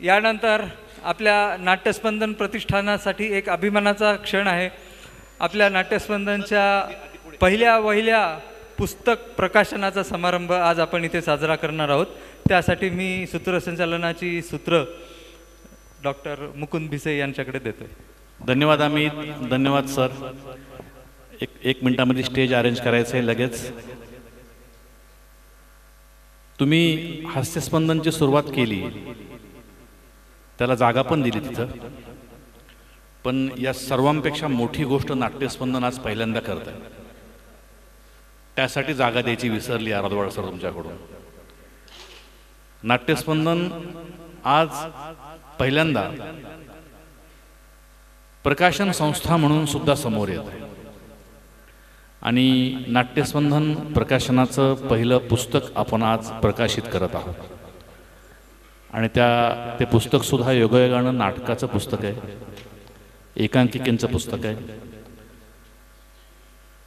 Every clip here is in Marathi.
यानंतर आपल्या नाट्यस्पंदन प्रतिष्ठानासाठी एक अभिमानाचा क्षण आहे। आपल्या नाट्यस्पंदनच्या पहिल्या पुस्तक प्रकाशनाचा समारंभ आज आपण इथे साजरा करणार आहोत। त्यासाठी मी सूत्रसंचालनाची सूत्र डॉक्टर मुकुंद भिसे यांच्याकडे देतोय। धन्यवाद अमित, धन्यवाद सर। एक मिनिटामध्ये स्टेज अरेंज करायचं आहे लगेच। तुम्ही हास्यस्पंदनची सुरुवात केली, त्याला जागा पण दिली तिथं, पण या सर्वांपेक्षा मोठी गोष्ट नाट्यस्पंदन आज पहिल्यांदा करत आहे, त्यासाठी जागा द्यायची विसरली आराधवाड सर तुमच्याकडून। नाट्यस्पंदन आज पहिल्यांदा प्रकाशन संस्था म्हणून सुद्धा समोर येत आहे आणि नाट्यस्पंदन प्रकाशनाचं पहिलं पुस्तक आपण आज प्रकाशित करत आहोत आणि ते पुस्तक सुद्धा योगायोगानं नाटकाचं पुस्तक आहे, एकांकिकेचं पुस्तक आहे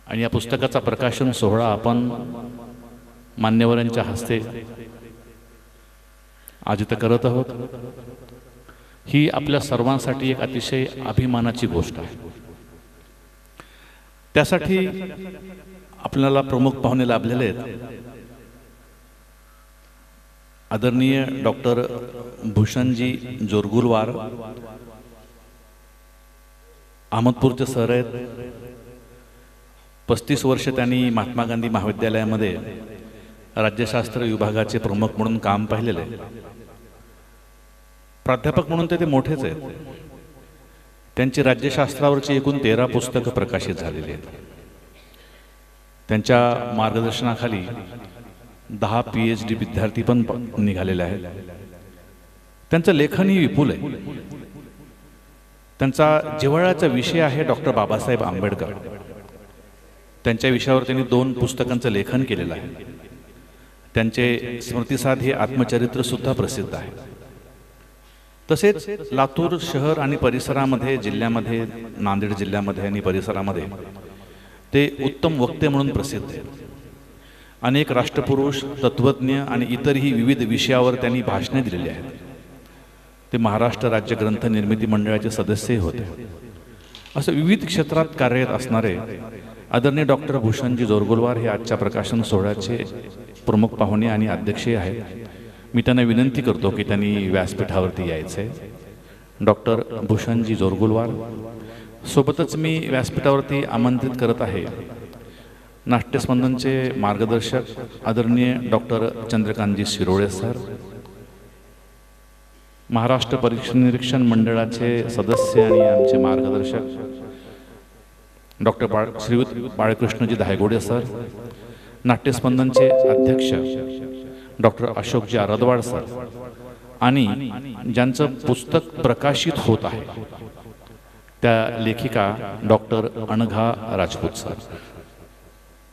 आणि या पुस्तकाचा प्रकाशन सोहळा आपण मान्यवरांच्या हस्ते आज इथं करत आहोत। ही आपल्या सर्वांसाठी एक अतिशय अभिमानाची गोष्ट आहे। त्यासाठी आपल्याला प्रमुख पाहुणे लाभलेले आहेत। आदरणीय डॉक्टर भूषणजी जोरगुलवार अहमदपूरचे सर आहेत। 35 वर्ष त्यांनी महात्मा गांधी महाविद्यालयामध्ये राज्यशास्त्र विभागाचे प्रमुख म्हणून काम पाहिलेले। प्राध्यापक म्हणून ते मोठेच आहेत। त्यांची राज्यशास्त्रावरची एकूण 13 पुस्तकं प्रकाशित झालेली आहेत। त्यांच्या मार्गदर्शनाखाली 10 PhD विद्यार्थी पण निघालेले आहेत। त्यांचं लेखनही विपुल आहे। त्यांचा जिव्हाळ्याचा विषय आहे डॉक्टर बाबासाहेब आंबेडकर। त्यांच्या विषयावर त्यांनी 2 पुस्तकांचं लेखन केलेलं आहे। त्यांचे स्मृतिसाध हे आत्मचरित्र सुद्धा प्रसिद्ध आहे। तसेच लातूर शहर आणि परिसरामध्ये, जिल्ह्यामध्ये, नांदेड जिल्ह्यामध्ये आणि परिसरामध्ये ते उत्तम वक्ते म्हणून प्रसिद्ध आहेत। अनेक राष्ट्रपुरुष, तत्त्वज्ञ आणि इतरही विविध विषयावर त्यांनी भाषणे दिलेली आहेत। ते महाराष्ट्र राज्य ग्रंथ निर्मिती मंडळाचे सदस्यही होते। असं विविध क्षेत्रात कार्यरत असणारे आदरणीय डॉक्टर भूषणजी जोरगुलवार हे आजच्या प्रकाशन सोहळ्याचे प्रमुख पाहुणे आणि अध्यक्षही आहेत। मी त्यांना विनंती करतो की त्यांनी व्यासपीठावरती यायचे। डॉक्टर भूषणजी जोरगुलवार सोबतच मी व्यासपीठावरती आमंत्रित करत आहे नाट्यस्पंदनचे मार्गदर्शक आदरणीय डॉक्टर चंद्रकांतजी शिरोळे सर, महाराष्ट्र परीक्षा निरीक्षण मंडळाचे सदस्य आणि आमचे मार्गदर्शक डॉक्टर श्रीयुत बाळकृष्णजी धायगोडे सर, नाट्यस्पंदनचे अध्यक्ष डॉक्टर अशोकजी आराधवाड सर आणि ज्यांचं पुस्तक प्रकाशित होत आहे त्या लेखिका डॉक्टर अनघा राजपूत सर।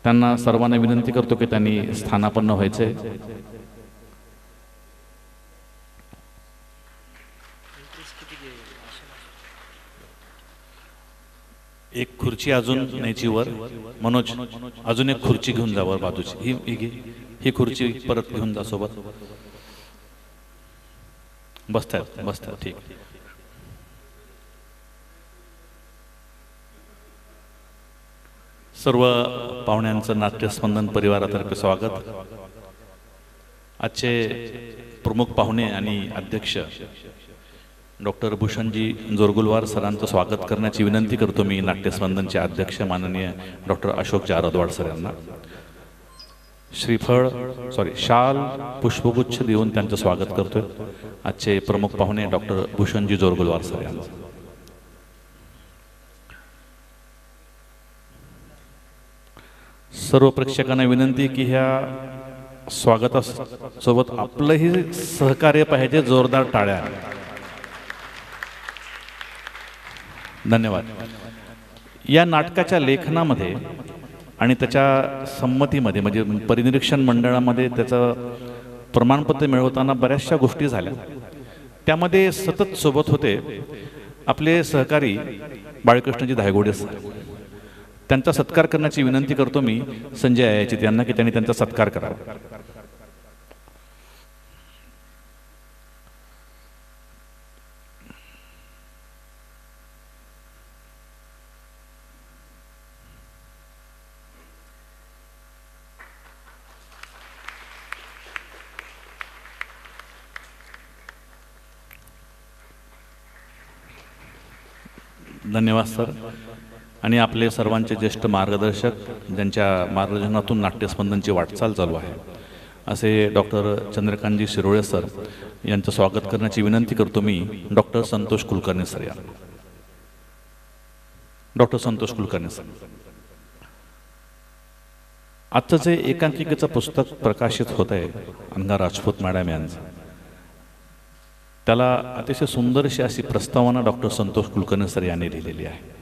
त्यांना सर्वांना विनंती करतो की त्यांनी स्थानापन्न व्हायचे। एक खुर्ची अजून न्यायची वर, मनोज अजून एक खुर्ची घेऊन जा वर बाजूची, ही खुर्ची परत घेऊन जा सोबत। बसतात ठीक। सर्व पाहुण्यांचं नाट्यस्पंदन परिवारातर्फे स्वागत। आजचे प्रमुख पाहुणे आणि अध्यक्ष डॉक्टर भूषणजी जोरगुलवार सरांचं स्वागत करण्याची विनंती करतो मी नाट्यस्पंदनचे अध्यक्ष माननीय डॉक्टर अशोकजी आराधवाड सर यांना। शाल पुष्पगुच्छ देऊन त्यांचं स्वागत करतोय आजचे प्रमुख पाहुणे डॉक्टर भूषणजी जोरगुलवार सर यांचं। सर्व प्रेक्षकांना विनंती की ह्या स्वागतासोबत आपलंही सहकार्य पाहिजे, जोरदार टाळ्या। धन्यवाद। या नाटकाच्या लेखनामध्ये आणि त्याच्या संमतीमध्ये म्हणजे परिनिरीक्षण मंडळामध्ये त्याचं प्रमाणपत्र मिळवताना बऱ्याचशा गोष्टी झाल्या। त्यामध्ये सतत सोबत होते आपले सहकारी बाळकृष्णजी धायगोडे सर। त्यांचा सत्कार करण्याची विनंती करतो मी संजय आयाचित यांना की त्यांनी त्यांचा सत्कार करावा। धन्यवाद सर. आणि आपले सर्वांचे ज्येष्ठ मार्गदर्शक, ज्यांच्या मार्गदर्शनातून नाट्यस्पंदनची वाटचाल चालू आहे, असे डॉक्टर चंद्रकांतजी शिरोळे सर यांचं स्वागत करण्याची विनंती करतो मी. डॉक्टर संतोष कुलकर्णी सर या. Doctor Santosh Kulkarni sir. आजचं जे एकांकिकेचं पुस्तक प्रकाशित होत आहे अनघा राजपूत मॅडम यांचं, त्याला अतिशय सुंदरशी अशी प्रस्तावना डॉक्टर संतोष कुलकर्णी सर यांनी लिहिलेली आहे.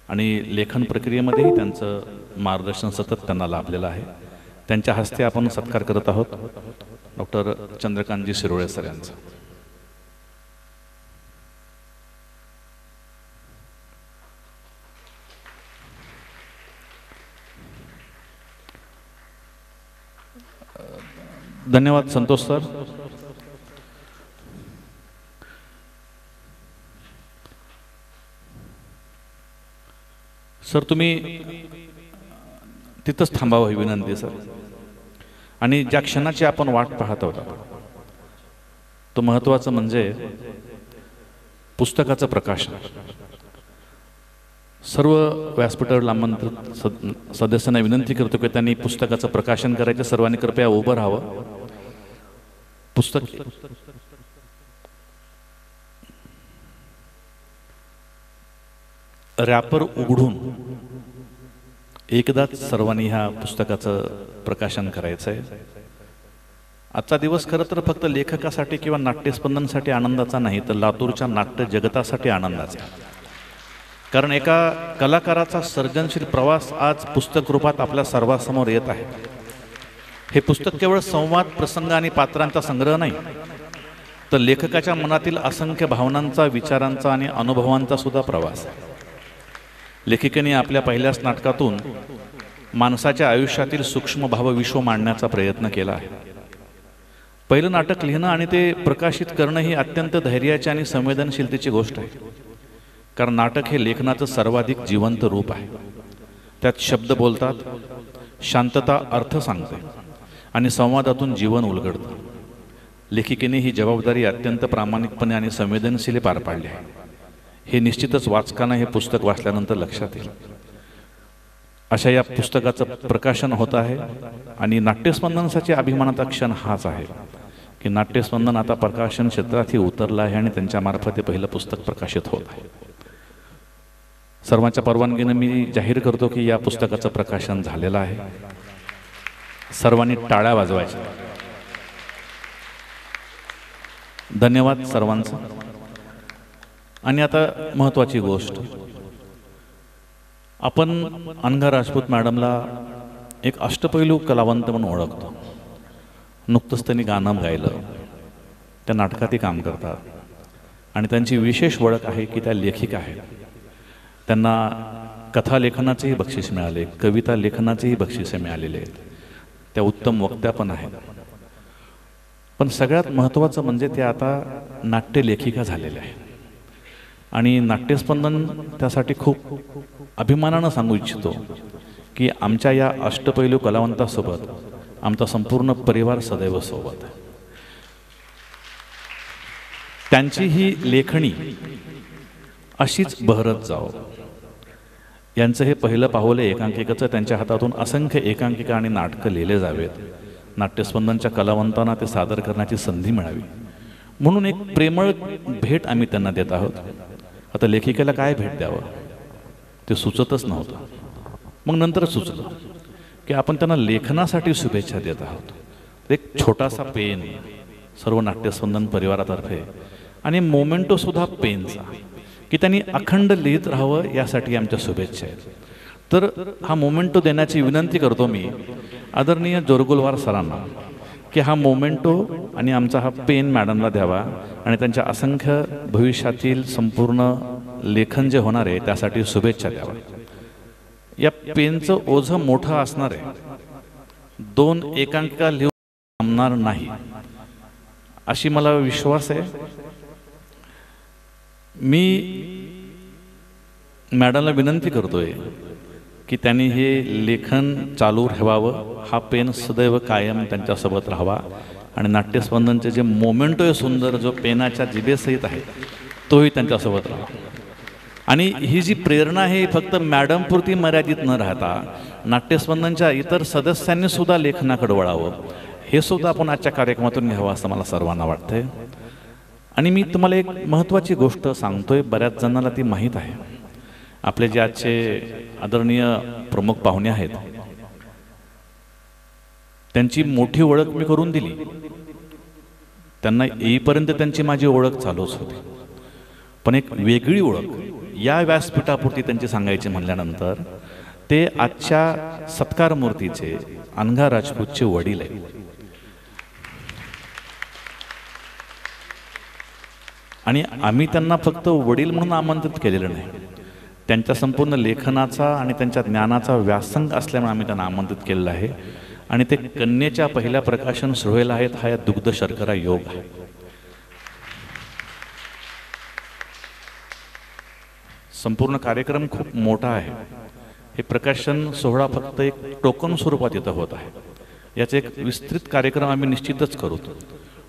आणि लेखन प्रक्रियेमध्येही त्यांचं मार्गदर्शन सतत त्यांना लाभलेलं आहे. त्यांच्या हस्ते आपण सत्कार करत आहोत डॉक्टर चंद्रकांतजी शिरोळे सर यांचा. धन्यवाद संतोष सर. सर तुम्ही तिथंच थांबावं ही विनंती सर. आणि ज्या क्षणाची आपण वाट पाहत आहोत तो महत्त्वाचं म्हणजे पुस्तकाचं प्रकाशन. सर्व व्यासपीठावर आमंत्रित सदस्यांना विनंती करतो की त्यांनी पुस्तकाचं प्रकाशन करायचं. सर्वांनी कृपया उभं राहावं. पुस्तक रॅपर उघडून एकदाच सर्वांनी ह्या पुस्तकाचं प्रकाशन करायचं आहे. आजचा दिवस खरं तर फक्त लेखकासाठी किंवा नाट्यस्पंदनसाठी आनंदाचा नाही, तर लातूरच्या नाट्य जगतासाठी आनंदाचा. कारण एका कलाकाराचा सर्जनशील प्रवास आज पुस्तक रूपात आपल्या सर्वांसमोर येत आहे. हे पुस्तक केवळ संवाद, प्रसंग आणि पात्रांचा संग्रह नाही, तर लेखकाच्या मनातील असंख्य भावनांचा, विचारांचा आणि अनुभवांचा सुद्धा प्रवास आहे. लेखिकेने आपल्या पहिल्याच नाटकातून माणसाच्या आयुष्यातील सूक्ष्म भावविश्व मांडण्याचा प्रयत्न केला आहे. पहिलं नाटक लिहिणं आणि ते प्रकाशित करणं ही अत्यंत धैर्याची आणि संवेदनशीलतेची गोष्ट आहे. कारण नाटक हे लेखनाचं सर्वाधिक जिवंत रूप आहे. त्यात शब्द बोलतात, शांतता अर्थ सांगते आणि संवादातून जीवन उलगडतं. लेखिकेने ही जबाबदारी अत्यंत प्रामाणिकपणे आणि संवेदनशील पार पाडली आहे. हे निश्चितच वाचकांना हे पुस्तक वाचल्यानंतर लक्षात येईल. अशा या पुस्तकाचं प्रकाशन होत आहे. आणि नाट्यस्पंदनसाठी अभिमानाचा क्षण हाच आहे की नाट्यस्पंदन आता प्रकाशन क्षेत्रातही उतरलं आहे आणि त्यांच्यामार्फत हे पहिलं पुस्तक प्रकाशित होत आहे. सर्वांच्या परवानगीनं मी जाहीर करतो की या पुस्तकाचं प्रकाशन झालेलं आहे. सर्वांनी टाळ्या वाजवायच्या. धन्यवाद सर्वांचं. आणि आता महत्त्वाची गोष्ट, आपण अनघा राजपूत मॅडमला एक अष्टपैलू कलावंत म्हणून ओळखतो. नुकतंच त्यांनी गाणं गायलं, त्या नाटकातही काम करतात आणि त्यांची विशेष ओळख आहे की त्या लेखिका आहेत. त्यांना कथा लेखनाचेही बक्षीस मिळाले, कविता लेखनाचेही बक्षिसे मिळालेले आहेत. त्या उत्तम वक्त्या पण आहेत. पण सगळ्यात महत्त्वाचं म्हणजे ते आता नाट्य लेखिका झालेल्या आहेत. आणि नाट्यस्पंदन त्यासाठी खूप अभिमानानं सांगू इच्छितो की आमच्या या अष्टपैलू कलावंतासोबत आमचा संपूर्ण परिवार सदैव सोबत आहे. त्यांची ही लेखणी अशीच बहरत जावो. यांचं हे पहिलं पाऊल एकांकिकेचं. त्यांच्या हातातून असंख्य एकांकिका आणि नाटकं लिहिले जावेत. नाट्यस्पंदनच्या कलावंतांना ते सादर करण्याची संधी मिळावी म्हणून एक प्रेमळ भेट आम्ही त्यांना देत आहोत. आता लेखिकेला काय भेट द्यावं ते सुचतच नव्हतं. मग नंतर सुचलं की आपण त्यांना लेखनासाठी शुभेच्छा देत आहोत. एक छोटासा पेन सर्व नाट्यस्पंदन परिवारातर्फे आणि मोमेंटोसुद्धा पेनचा, की त्यांनी अखंड लिहित राहावं यासाठी आमच्या शुभेच्छा आहेत. तर हा मोमेंटो देण्याची विनंती करतो मी आदरणीय जोरगुलवार सरांना की हा मोमेंटो आणि आमचा हा पेन मॅडमला द्यावा आणि त्यांच्या असंख्य भविष्यातील संपूर्ण लेखन जे होणार आहे त्यासाठी शुभेच्छा द्यावा. या पेनचं ओझं मोठं असणार आहे. 2 एकांकिका लिहून थांबणार नाही अशी मला विश्वास आहे. मी मॅडमला विनंती करतोय की त्यांनी हे लेखन चालू ठेवावं. हा पेन सदैव कायम त्यांच्यासोबत राहावा आणि नाट्यस्पंदनचे जे मोमेंटो आहे सुंदर, जो पेनाच्या जिभेसहित आहे तोही त्यांच्यासोबत राहावा. आणि ही जी प्रेरणा आहे फक्त मॅडमपुरती मर्यादित न राहता नाट्यस्पंदनच्या इतर सदस्यांनी सुद्धा लेखनाकडे वळावं, हे सुद्धा आपण आजच्या कार्यक्रमातून घ्यावं असं मला सर्वांना वाटतंय. आणि मी तुम्हाला एक महत्त्वाची गोष्ट सांगतोय, बऱ्याच जणांना ती माहीत आहे. आपले जे आजचे आदरणीय प्रमुख पाहुणे आहेत त्यांची मोठी ओळख मी करून दिली, त्यांना येईपर्यंत त्यांची माझी ओळख चालूच होती. पण एक वेगळी ओळख या व्यासपीठापुरती त्यांची सांगायची म्हणल्यानंतर ते आजच्या सत्कार मूर्तीचे अनघा राजपूतचे वडील आहेत. आणि आम्ही त्यांना फक्त वडील म्हणून आमंत्रित केलेलं नाही, त्यांच्या संपूर्ण लेखनाचा आणि त्यांच्या ज्ञानाचा व्यासंग असल्यामुळे आम्ही त्यांना आमंत्रित केलेलं आहे. आणि ते कन्येच्या पहिल्या प्रकाशन सोहळ्याला आहेत, हा या दुग्ध शर्करा योग आहे. संपूर्ण कार्यक्रम खूप मोठा आहे. हे प्रकाशन सोहळा फक्त एक टोकन स्वरूपात इथं होत आहे. याचे एक विस्तृत कार्यक्रम आम्ही निश्चितच करू,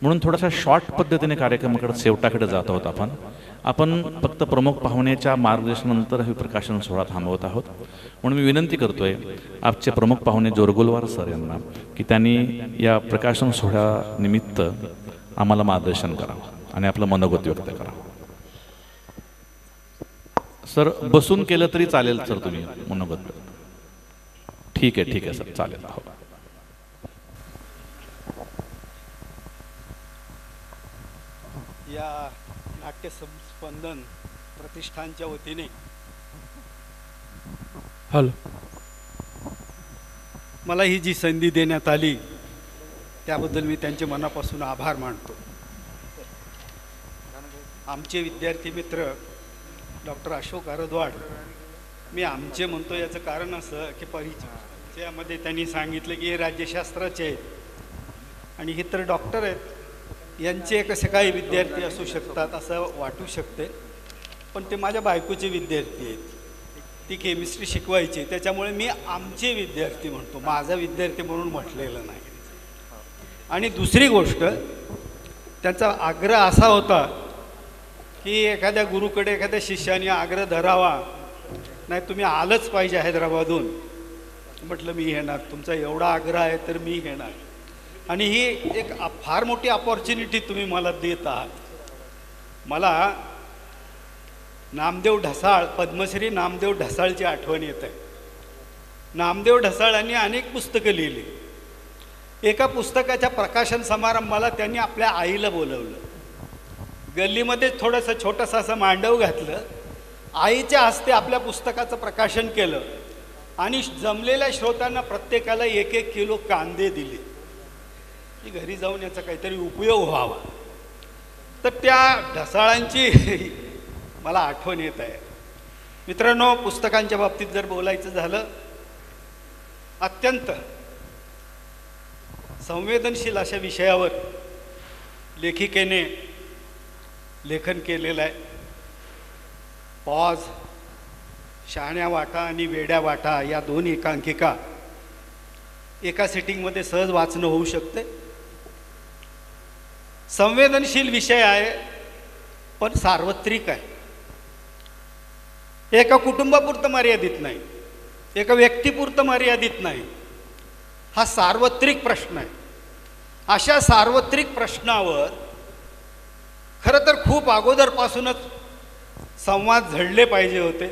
म्हणून थोडासा शॉर्ट पद्धतीने कार्यक्रमाकडे शेवटाकडे जात आहोत. आपण फक्त प्रमुख पाहुण्याच्या मार्गदर्शनानंतर हे प्रकाशन सोहळा थांबवत आहोत. म्हणून मी विनंती करतोय आजचे प्रमुख पाहुणे जोरगुलवार सर यांना की त्यांनी या प्रकाशन सोहळ्यानिमित्त आम्हाला मार्गदर्शन करावं आणि आपलं मनोगत व्यक्त करावं. सर बसून केलं तरी चालेल सर, तुम्ही मनोगत. ठीक आहे सर, चालेल. हो. या नाट्यस्पंदन प्रतिष्ठानच्या वतीने मला ही जी संधी देण्यात आली त्याबद्दल मी त्यांचे मनापासून आभार मानतो. आमचे विद्यार्थी मित्र डॉक्टर अशोक आरदवाड, मी आमचे म्हणतो याचं कारण असं की परिचयामध्ये त्यांनी सांगितलं की हे राज्यशास्त्राचे आहेत आणि हे तर डॉक्टर आहेत, यांचे कसे काही विद्यार्थी असू शकतात असं वाटू शकते. पण ते माझ्या बायकोचे विद्यार्थी आहेत, ती केमिस्ट्री शिकवायची, त्याच्यामुळे मी आमचे विद्यार्थी म्हणतो, माझा विद्यार्थी म्हणून म्हटलेलं नाही. आणि दुसरी गोष्ट, त्यांचा आग्रह असा होता की एखाद्या गुरुकडे एखाद्या शिष्याने आग्रह धरावा, नाही तुम्ही आलंच पाहिजे हैदराबादहून. म्हटलं मी येणार, तुमचा एवढा आग्रह आहे तर मी येणार. आणि ही एक फार मोठी अपॉर्च्युनिटी तुम्ही मला देत आहात. मला नामदेव ढसाळ, पद्मश्री नामदेव ढसाळची आठवण येत आहे. नामदेव ढसाळांनी अनेक पुस्तकं लिहिली. एका पुस्तकाच्या प्रकाशन समारंभाला त्यांनी आपल्या आईला बोलवलं. गल्लीमध्ये थोडंसं छोटंसं असं मांडव घातलं, आईच्या हस्ते आपल्या पुस्तकाचं प्रकाशन केलं आणि जमलेल्या श्रोत्यांना प्रत्येकाला 1-1 किलो कांदे दिले की घरी जाऊन याचा काहीतरी उपयोग व्हावा. तर त्या ढसाळांची मला आठवण येत आहे. मित्रांनो, पुस्तकांच्या बाबतीत जर बोलायचं झालं, अत्यंत संवेदनशील अशा विषयावर लेखिकेने लेखन केलेलं आहे. पॉज, शहाण्या वाटा आणि वेड्या वाटा या 2 एकांकिका एका सिटिंगमध्ये सहज वाचणं होऊ शकते. संवेदनशील विषय आहे पण सार्वत्रिक आहे. एका कुटुंबापुरतं मर्यादित नाही, एका व्यक्तीपुरतं मर्यादित नाही, हा सार्वत्रिक प्रश्न आहे. अशा सार्वत्रिक प्रश्नावर खरं तर खूप अगोदरपासूनच संवाद झडले पाहिजे होते.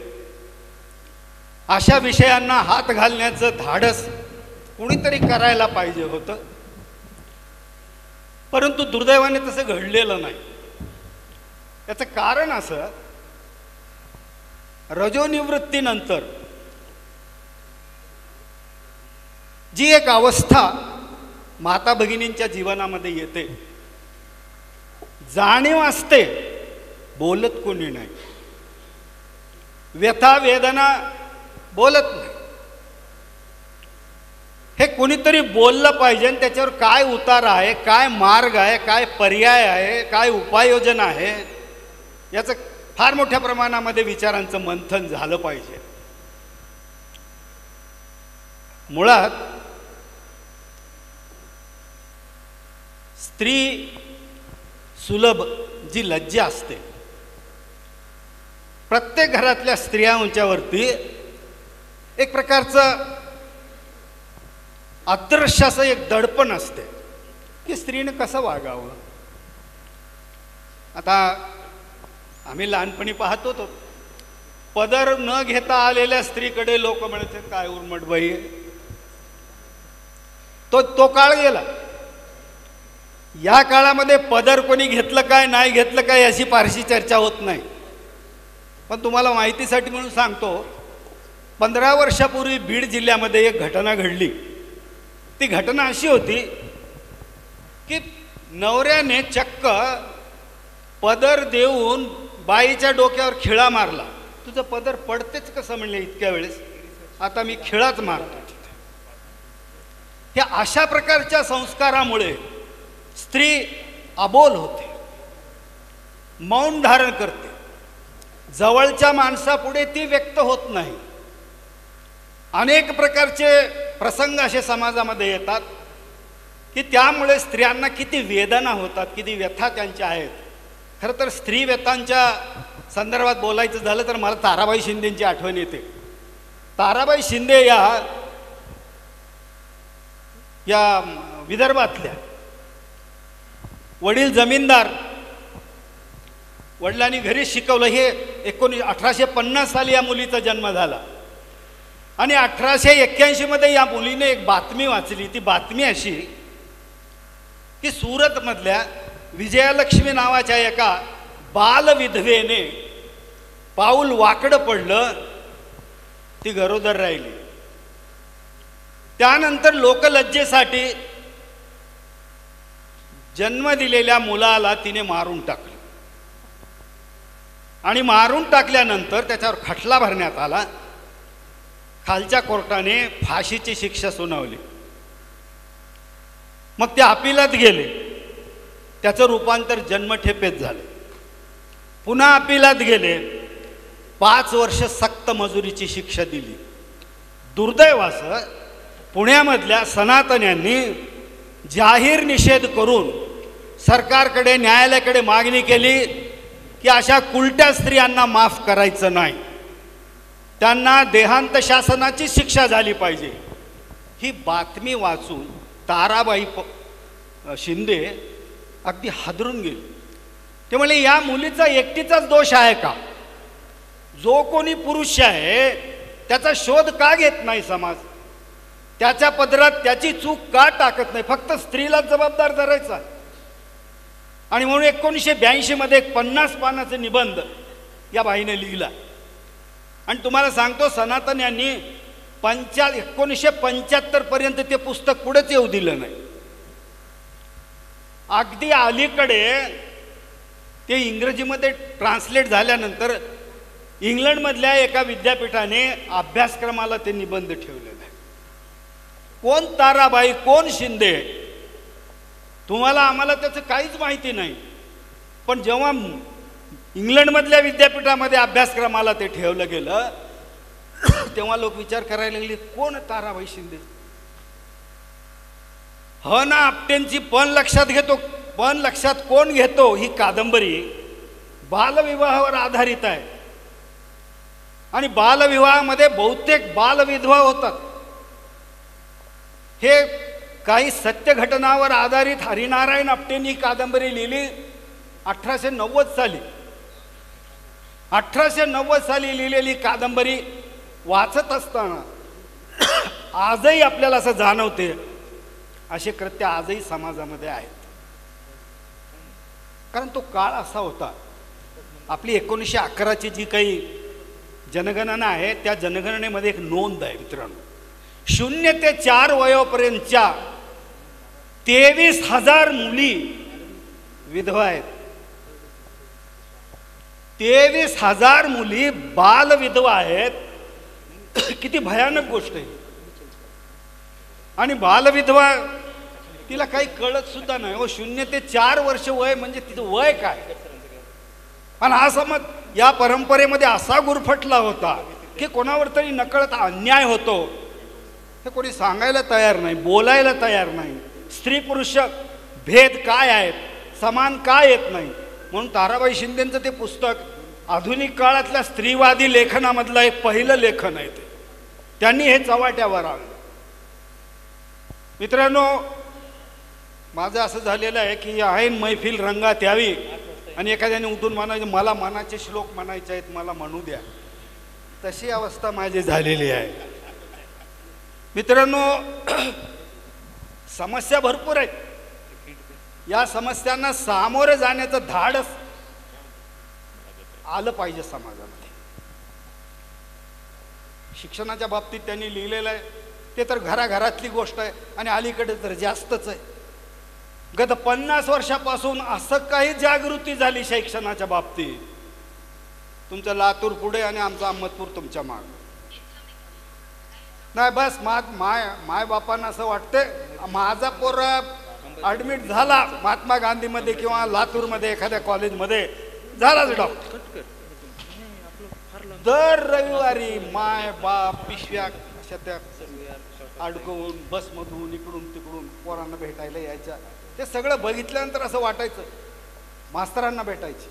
अशा विषयांना हात घालण्याचं धाडस कुणीतरी करायला पाहिजे होतं, परंतु दुर्दैवाने तसं घडलेलं नाही. याचं कारण असं, रजोनिवृत्तीनंतर जी एक अवस्था माता भगिनींच्या जीवनामध्ये येते, जाणीव असते, बोलत कोणी नाही, व्यथा वेदना बोलत नाही. हे कोणीतरी बोललं पाहिजे आणि त्याच्यावर काय उतार आहे, काय मार्ग आहे, काय पर्याय आहे, काय उपाययोजना आहे, याचं फार मोठ्या प्रमाणामध्ये विचारांचं मंथन झालं पाहिजे. मुळात स्त्री सुलभ जी लज्जा असते प्रत्येक घरातल्या स्त्रियांच्यावरती एक प्रकारचं अदृश्य असं एक दडपण असते की स्त्रीने कसं वागावं. आता आम्ही लहानपणी पाहतो तो पदर न घेता आलेल्या स्त्रीकडे लोक म्हणायचे काय उर्मट बाई. तो काळ गेला. या काळामध्ये पदर कोणी घेतलं काय नाही घेतलं काय याची फारशी चर्चा होत नाही. पण तुम्हाला माहितीसाठी म्हणून सांगतो, 15 वर्षापूर्वी बीड जिल्ह्यामध्ये एक घटना घडली. ती घटना अशी होती की नवऱ्याने चक्क पदर देऊन बाईच्या डोक्यावर खिळा मारला. तुझं पदर पडतेच कसं म्हणले इतक्या वेळेस, आता मी खिळाच मारतो. ह्या अशा प्रकारच्या संस्कारामुळे स्त्री अबोल होते, मौन धारण करते, जवळच्या माणसापुढे ती व्यक्त होत नाही. अनेक प्रकारचे प्रसंग असे समाजामध्ये येतात की त्यामुळे स्त्रियांना किती वेदना होतात, किती व्यथा त्यांच्या आहेत. खरं तर स्त्री व्यथांच्या संदर्भात बोलायचं झालं तर मला ताराबाई शिंदेंची आठवण येते. ताराबाई शिंदे या विदर्भातल्या, वडील जमीनदार, वडिलांनी घरीच शिकवलं. हे 1850 साली या मुलीचा जन्म झाला आणि 1881 मध्ये या मुलीने एक बातमी वाचली. ती बातमी अशी की सुरतमधल्या विजयालक्ष्मी नावाच्या एका बालविधवेने पाऊल वाकडं पडलं, ती गरोदर राहिली. त्यानंतर लोकलज्जेसाठी जन्म दिलेल्या मुलाला तिने मारून टाकलं आणि मारून टाकल्यानंतर त्याच्यावर खटला भरण्यात आला. खालच्या कोर्टाने फाशीची शिक्षा सुनावली. मग ते अपिलात गेले, त्याचं रूपांतर जन्मठेपेत झाले. पुन्हा अपिलात गेले, 5 वर्ष सक्त मजुरीची शिक्षा दिली. दुर्दैवाचं पुण्यामधल्या सनातन्यांनी जाहीर निषेध करून सरकारकडे, न्यायालयाकडे मागणी केली की अशा कुलट्या स्त्रियांना माफ करायचं नाही, त्यांना देहांत शासनाची शिक्षा झाली पाहिजे. ही बातमी वाचून ताराबाई शिंदे अगदी हादरून गेली. ते म्हणले या मुलीचा एकटीचाच दोष आहे का? जो कोणी पुरुष आहे त्याचा शोध का घेत नाही समाज? त्याच्या पदरात त्याची चूक का टाकत नाही? फक्त स्त्रीला जबाबदार धरायचा. आणि म्हणून 1982 मध्ये एक 50 पानाचा निबंध या बाईने लिहिला. आणि तुम्हाला सांगतो, सनातन यांनी 1975 पर्यंत ते पुस्तक पुढेच येऊ दिलं नाही. अगदी अलीकडे ते इंग्रजीमध्ये ट्रान्सलेट झाल्यानंतर इंग्लंडमधल्या एका विद्यापीठाने अभ्यासक्रमाला ते निबंध ठेवलेला आहे. कोण ताराबाई, कोण शिंदे, तुम्हाला आम्हाला त्याचं काहीच माहिती नाही. पण जेव्हा इंग्लंडमधल्या विद्यापीठामध्ये अभ्यासक्रमाला ते ठेवलं गेलं तेव्हा लोक विचार करायला लागले, कोण ताराबाई शिंदे? ह ना आपटेंची पण लक्षात घेतो, पण लक्षात कोण घेतो? ही कादंबरी बालविवाहावर आधारित आहे आणि बालविवाहामध्ये बहुतेक बालविधवा होतात. हे काही सत्य घटनावर आधारित हरिनारायण आपटेंनी कादंबरी लिहिली 1890 साली. 1890 साली लिहिलेली कादंबरी वाचत असताना आजही आपल्याला असं जाणवते असे कृत्य आजही समाजामध्ये आहेत. कारण तो काळ असा होता. आपली 1911ची जी काही जनगणना आहे त्या जनगणनेमध्ये एक नोंद आहे मित्रांनो, 0 ते 4 वयोपर्यंतच्या 23,000 मुली विधवा आहेत. 23,000 मुली बालविधवा आहेत. किती भयानक गोष्ट आहे. आणि बालविधवा तिला काही कळत सुद्धा नाही. 0 ते 4 वर्ष वय म्हणजे तिचं वय काय? आणि हा समज या परंपरेमध्ये असा गुरफटला होता की कोणावर तरी नकळत अन्याय होतो हे कोणी सांगायला तयार नाही, बोलायला तयार नाही. स्त्री पुरुष भेद काय आहेत, समान काय येत नाही. म्हणून ताराबाई शिंदेंचं ते पुस्तक आधुनिक काळातल्या स्त्रीवादी लेखनामधलं एक पहिलं लेखन आहे ते. त्यांनी हे चव्हाट्यावर आणलं. मित्रांनो, माझं असं झालेलं आहे की ऐन मैफिल रंगात यावी आणि एखाद्याने उठून म्हणायचं मला मनाचे श्लोक म्हणायचे आहेत, मला म्हणू द्या, तशी अवस्था माझी झालेली आहे. मित्रांनो, समस्या भरपूर आहेत. या समस्यांना सामोरे जाण्याचं धाडस आलं पाहिजे समाजामध्ये. शिक्षणाच्या बाबतीत त्यांनी लिहिलेलं आहे ते तर घराघरातली गोष्ट आहे आणि अलीकडे तर जास्तच आहे. गत 50 वर्षापासून असं काही जागृती झाली शिक्षणाच्या बाबतीत. तुमचं लातूर पुढे आणि आमचं अहमदपूर तुमच्या माग नाही. बस माय बापांना असं वाटतंय माझा पोर ॲडमिट झाला महात्मा गांधीमध्ये किंवा लातूरमध्ये एखाद्या कॉलेजमध्ये, झालाच डॉक्टर. दर रविवारी माय बाप पिशव्या अशा त्या अडकवून बसमधून इकडून तिकडून पोरांना भेटायला यायच्या. ते सगळं बघितल्यानंतर असं वाटायचं मास्तरांना भेटायचे,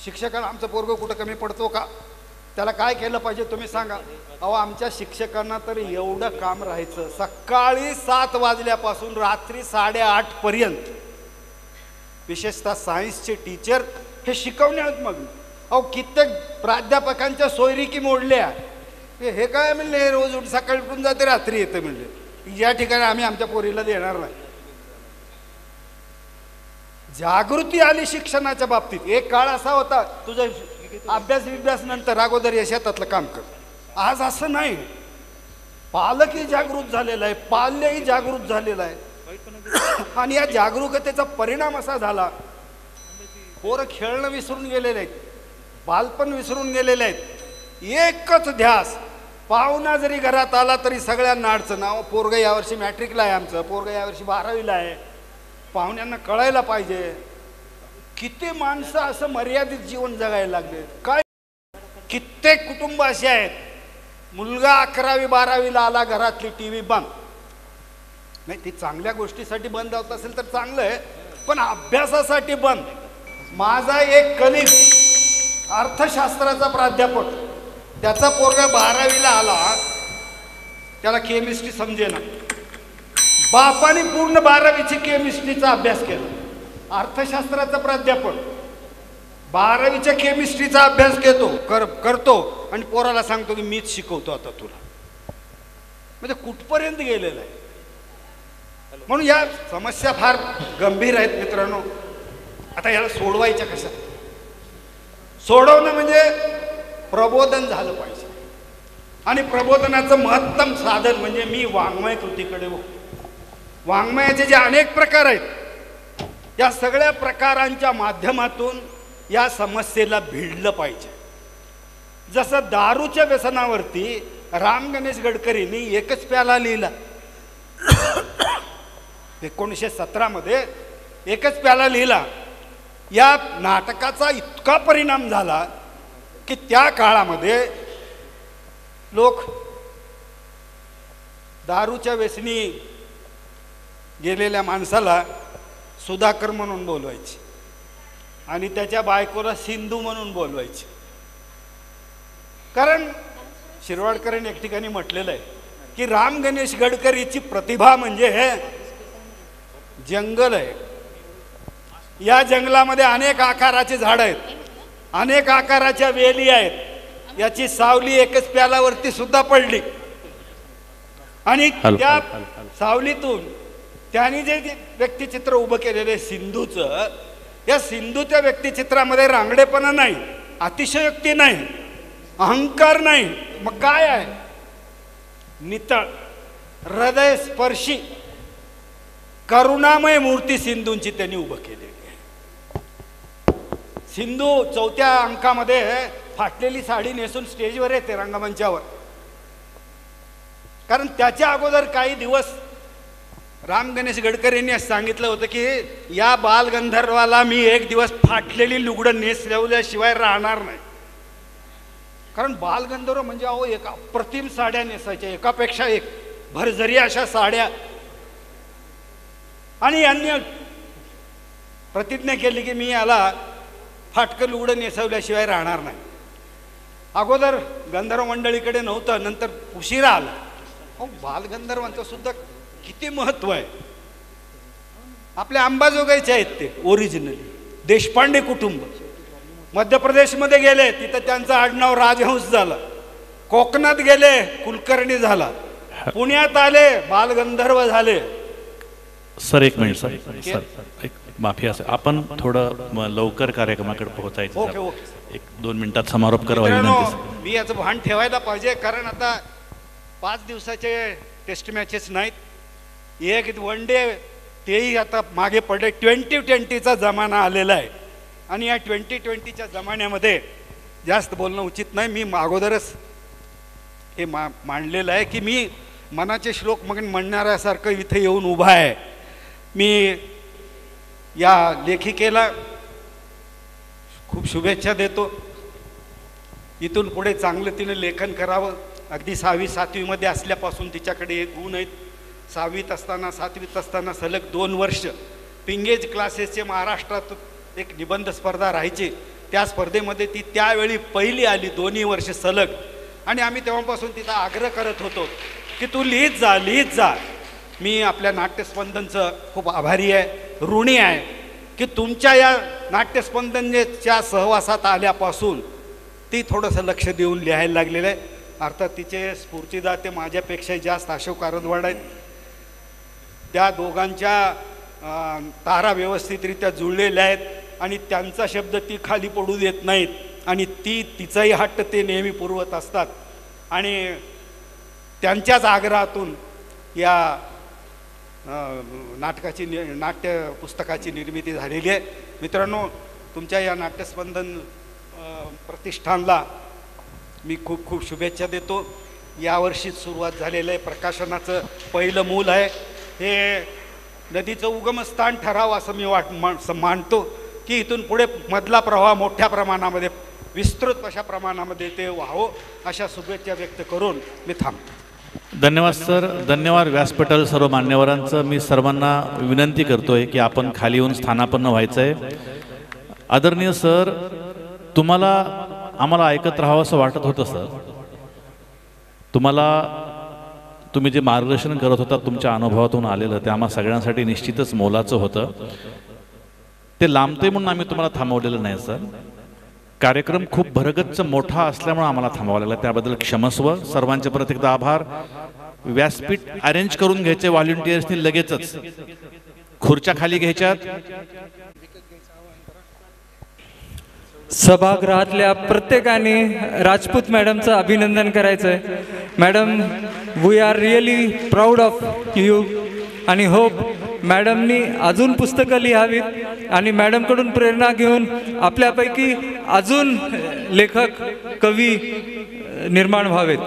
शिक्षकांना आमचं पोरगं कुठं कमी पडतो का, त्याला काय केलं पाहिजे तुम्ही सांगा. अहो, आमच्या शिक्षकांना तर एवढं काम राहायचं, सकाळी 7 वाजल्यापासून रात्री 8:30 पर्यंत, विशेषतः सायन्सचे टीचर हे शिकवण्यात मग. अहो, कित्येक प्राध्यापकांच्या सोयरीकी मोडल्या. हे काय म्हणले, हे रोज सकाळी उठून जाते रात्री येते म्हणले, या ठिकाणी आम्ही आमच्या पोरीला देणार नाही. जागृती आली शिक्षणाच्या बाबतीत. एक काळ असा होता तुझं अभ्यास नंतर अगोदर या शेतातलं काम कर. आज असं नाही. पालकही जागृत झालेला आहे, पाल्यही जागृत झालेला आहे. आणि या जागरूकतेचा परिणाम असा झाला, पोरं खेळणं विसरून गेलेले आहेत, बालपण विसरून गेलेले आहेत. एकच ध्यास, पाहुणा जरी घरात आला तरी सगळ्यांना अडचण. अहो, पोरगं यावर्षी मॅट्रिकला आहे, आमचं पोरगं यावर्षी 12वीला आहे. पाहुण्यांना कळायला पाहिजे. किती माणसं असं मर्यादित जीवन जगायला लागले. काय कित्येक कुटुंब असे आहेत, मुलगा 11वी 12वीला आला, घरातली टीव्ही बंद. नाही, ती चांगल्या गोष्टीसाठी बंद होत असेल तर चांगलं आहे, पण अभ्यासासाठी बंद. माझा एक कलिग अर्थशास्त्राचा प्राध्यापक, त्याचा पोरगा 12वीला आला, त्याला केमिस्ट्री समजेना. बापाने पूर्ण 12वीची केमिस्ट्रीचा अभ्यास केला. अर्थशास्त्राचा प्राध्यापक 12वीच्या केमिस्ट्रीचा अभ्यास करतो आणि पोराला सांगतो की मीच शिकवतो आता तुला. म्हणजे कुठपर्यंत गेलेलं आहे. म्हणून या समस्या फार गंभीर आहेत मित्रांनो. आता याला सोडवायच्या कशा? सोडवणं म्हणजे प्रबोधन झालं पाहिजे. आणि प्रबोधनाचं महत्तम साधन म्हणजे मी वाङ्मय कृतीकडे वाङ्मयाचे जे अनेक प्रकार आहेत, या सगळ्या प्रकारांच्या माध्यमातून या समस्येला भिडलं पाहिजे. जसं दारूच्या व्यसनावरती राम गणेश गडकरींनी एकच प्याला लिहिला 1917 मध्ये, एकच प्याला लिहिला. या नाटकाचा इतका परिणाम झाला की त्या काळामध्ये लोक दारूच्या व्यसनी गेलेल्या माणसाला सुधाकर म्हणून बोलवायचे आणि त्याच्या बायकोला सिंधू म्हणून बोलवायचे. कारण शिरवाडकरांनी एक ठिकाणी म्हटलेलं आहे की राम गणेश गडकरीची प्रतिभा म्हणजे हे जंगल आहे. या जंगलामध्ये अनेक आकाराचे झाड आहेत, अनेक आकाराच्या वेली आहेत. याची सावली एकच प्यालावरती सुद्धा पडली आणि त्या सावलीतून त्यांनी जे व्यक्तिचित्र उभं केलेलं आहे सिंधूचं, या सिंधूच्या व्यक्तिचित्रामध्ये रांगडेपणा नाही, अतिशयोक्ती नाही, अहंकार नाही. मग काय आहे? नितळ हृदय स्पर्शी करुणामय मूर्ती सिंधूंची त्यांनी उभं केलेली आहे. सिंधू 4थ्या अंकामध्ये फाटलेली साडी नेसून स्टेजवर येते रंगमंचावर. कारण त्याच्या अगोदर काही दिवस राम गणेश गडकरींनी असं सांगितलं होतं की या बालगंधर्वाला मी एक दिवस फाटलेली लुगडं नेसल्याशिवाय राहणार नाही. कारण बालगंधर्व म्हणजे अहो एका अप्रतिम साड्या नेसायच्या, एकापेक्षा एक भरझरी अशा साड्या. आणि यांनी प्रतिज्ञा केली की मी याला फाटकं लुगडं नेसवल्याशिवाय राहणार नाही. अगोदर गंधर्व मंडळीकडे नव्हतं, नंतर उशिरा आलं. अहो, बालगंधर्वांचं सुद्धा किती महत्व आहे. आपल्या अंबाजोगाईचे आहेत ते ओरिजिनली, देशपांडे कुटुंब. मध्य प्रदेशमध्ये गेले, तिथं त्यांचं आडनाव राजहंस झालं. कोकणात गेले, कुलकर्णी झाला. पुण्यात आले, बालगंधर्व झाले. सर एक मिनिट सर, एक माफी असेल, आपण थोडं लवकर कार्यक्रमाकडे पोहोचायचं. Okay okay. 1-2 मिनिटात समारोप करावा मित्रांनो, विनंती सर. मी याचं भान ठेवायला पाहिजे, कारण आता 5 दिवसाचे टेस्ट मॅचेस नाहीत, एक वन डे तेही आता मागे पडले. 2020चा जमाना आलेला आहे आणि या 2020च्या जमान्यामध्ये जास्त बोलणं उचित नाही. मी अगोदरच हे मांडलेलं आहे की मी मनाचे श्लोक मग म्हणणाऱ्यासारखं इथे येऊन उभा आहे. मी या लेखिकेला खूप शुभेच्छा देतो. इथून पुढे चांगलं तिने लेखन करावं. अगदी 6वी-7वीमध्ये असल्यापासून तिच्याकडे हे गुण आहेत. 6वीत असताना 7वीत असताना सलग 2 वर्ष पिंगेज क्लासेसचे महाराष्ट्रात एक निबंध स्पर्धा राहायची. त्या स्पर्धेमध्ये ती त्यावेळी पहिली आली 2 वर्ष सलग. आणि आम्ही तेव्हापासून तिचा आग्रह करत होतो की तू लिहित जा, लिहित जा. मी आपल्या नाट्यस्पंदनचं खूप आभारी आहे, ऋणी आहे की तुमच्या या नाट्यस्पंदनच्या सहवासात आल्यापासून ती थोडंसं लक्ष देऊन लिहायला लागलेलं आहे. अर्थात तिचे स्फूर्तिदाते माझ्यापेक्षाही जास्त अशोक कारदवाड आहेत. त्या दोघांच्या तारा व्यवस्थितरित्या जुळलेल्या आहेत आणि त्यांचा शब्द ती खाली पडू देत नाहीत आणि तिचाही हट्ट ते नेहमी पुरवत असतात. आणि त्यांच्याच आग्रहातून या नाट्य पुस्तकाची निर्मिती झालेली आहे. मित्रांनो, तुमच्या या नाट्यस्पंदन प्रतिष्ठानला मी खूप खूप शुभेच्छा देतो. यावर्षीच सुरुवात झालेलं आहे, प्रकाशनाचं पहिलं मूल आहे. हे नदीचं उगमस्थान ठरावं असं मी मानतो की इथून पुढे मधला प्रवाह मोठ्या प्रमाणामध्ये, विस्तृत अशा प्रमाणामध्ये ते व्हावं, अशा शुभेच्छा व्यक्त करून मी थांबतो. धन्यवाद सर, धन्यवाद व्यासपीठाल सर्व मान्यवरांचं. मी सर्वांना विनंती करतोय की आपण खाली येऊन स्थानापन्न व्हायचं आहे. आदरणीय सर, तुम्हाला आम्हाला ऐकत राहावं असं वाटत होतं सर. तुम्ही जे मार्गदर्शन करत होता तुमच्या अनुभवातून आलेलं ते आम्हा सगळ्यांसाठी निश्चितच मोलाचं होतं. ते लांबते म्हणून आम्ही तुम्हाला थांबवलेलं नाही सर. कार्यक्रम खूप भरगच्च मोठा असल्यामुळे आम्हाला थांबावं लागला, त्याबद्दल क्षमस्व. सर्वांचे परत एकदा आभार. व्यासपीठ अरेंज करून घ्यायचे व्हॉलंटियर्सनी, लगेचच खुर्च्या खाली घ्यायच्यात. सभागृहातल्या प्रत्येकाने राजपूत मॅडमचं अभिनंदन करायचंय. Madam, we are really proud of you आणि होप मॅडमनी अजून पुस्तकं लिहावीत आणि मॅडमकडून प्रेरणा घेऊन आपल्यापैकी अजून लेखक, कवी निर्माण व्हावेत.